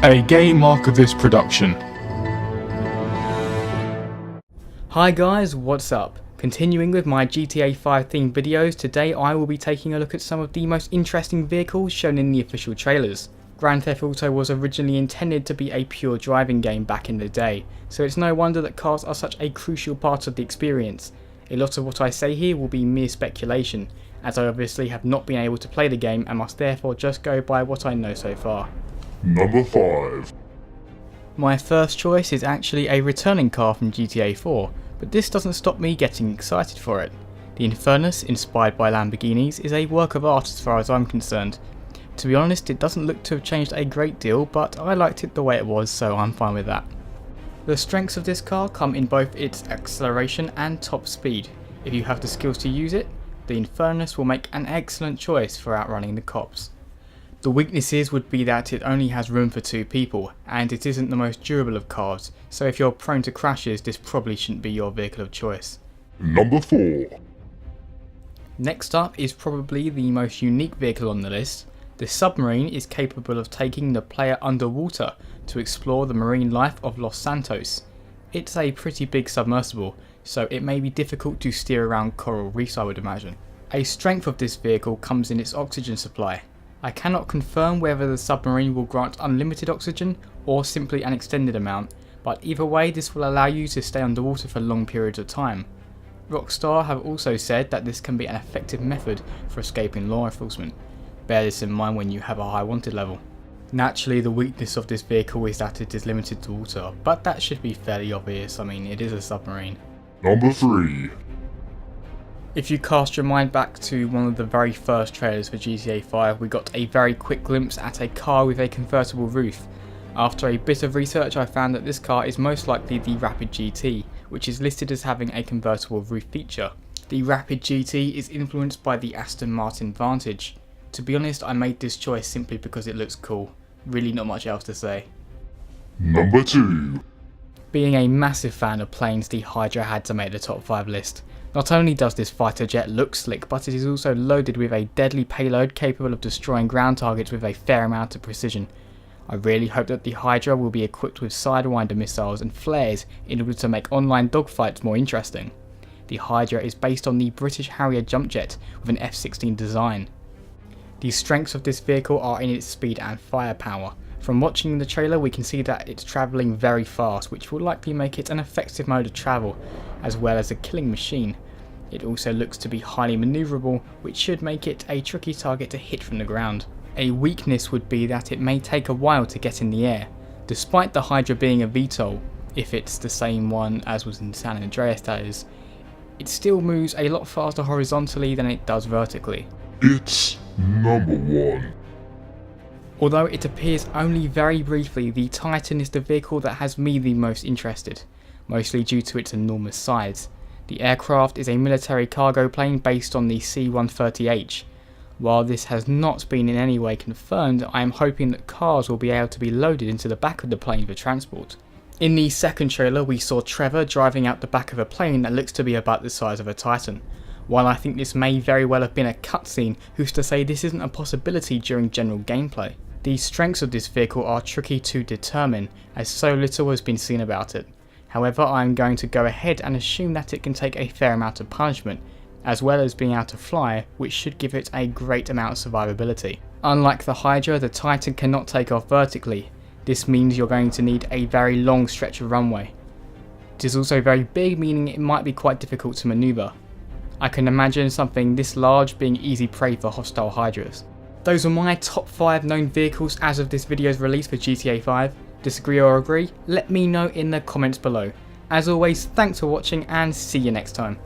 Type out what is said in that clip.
A game mark of this production. Hi guys, what's up? Continuing with my GTA 5 themed videos, today I will be taking a look at some of the most interesting vehicles shown in the official trailers. Grand Theft Auto was originally intended to be a pure driving game back in the day, so it's no wonder that cars are such a crucial part of the experience. A lot of what I say here will be mere speculation, as I obviously have not been able to play the game and must therefore just go by what I know so far. Number 5. My first choice is actually a returning car from GTA 4, but this doesn't stop me getting excited for it. The Infernus, inspired by Lamborghinis, is a work of art as far as I'm concerned. To be honest, it doesn't look to have changed a great deal, but I liked it the way it was, so I'm fine with that. The strengths of this car come in both its acceleration and top speed. If you have the skills to use it, the Infernus will make an excellent choice for outrunning the cops. The weaknesses would be that it only has room for 2 people, and it isn't the most durable of cars, so if you're prone to crashes, this probably shouldn't be your vehicle of choice. Number 4. Next up is probably the most unique vehicle on the list. The Submarine is capable of taking the player underwater to explore the marine life of Los Santos. It's a pretty big submersible, so it may be difficult to steer around coral reefs, I would imagine. A strength of this vehicle comes in its oxygen supply. I cannot confirm whether the submarine will grant unlimited oxygen or simply an extended amount, but either way this will allow you to stay underwater for long periods of time. Rockstar have also said that this can be an effective method for escaping law enforcement. Bear this in mind when you have a high wanted level. Naturally, the weakness of this vehicle is that it is limited to water, but that should be fairly obvious. I mean, it is a submarine. Number 3. If you cast your mind back to one of the very first trailers for GTA 5, we got a very quick glimpse at a car with a convertible roof. After a bit of research, I found that this car is most likely the Rapid GT, which is listed as having a convertible roof feature. The Rapid GT is influenced by the Aston Martin Vantage. To be honest, I made this choice simply because it looks cool. Really not much else to say. Number 2. Being a massive fan of planes, the Hydra had to make the top 5 list. Not only does this fighter jet look slick, but it is also loaded with a deadly payload capable of destroying ground targets with a fair amount of precision. I really hope that the Hydra will be equipped with Sidewinder missiles and flares in order to make online dogfights more interesting. The Hydra is based on the British Harrier jump jet with an F-16 design. The strengths of this vehicle are in its speed and firepower. From watching the trailer we can see that it's travelling very fast, which will likely make it an effective mode of travel, as well as a killing machine. It also looks to be highly manoeuvrable, which should make it a tricky target to hit from the ground. A weakness would be that it may take a while to get in the air. Despite the Hydra being a VTOL, if it's the same one as was in San Andreas that is, it still moves a lot faster horizontally than it does vertically. It's number 1. Although it appears only very briefly, the Titan is the vehicle that has me the most interested, mostly due to its enormous size. The aircraft is a military cargo plane based on the C-130H. While this has not been in any way confirmed, I am hoping that cars will be able to be loaded into the back of the plane for transport. In the second trailer we saw Trevor driving out the back of a plane that looks to be about the size of a Titan. While I think this may very well have been a cutscene, who's to say this isn't a possibility during general gameplay. The strengths of this vehicle are tricky to determine, as so little has been seen about it. However, I am going to go ahead and assume that it can take a fair amount of punishment, as well as being able to fly, which should give it a great amount of survivability. Unlike the Hydra, the Titan cannot take off vertically. This means you're going to need a very long stretch of runway. It is also very big, meaning it might be quite difficult to manoeuvre. I can imagine something this large being easy prey for hostile Hydras. Those are my top 5 known vehicles as of this video's release for GTA 5. Disagree or agree? Let me know in the comments below. As always, thanks for watching and see you next time.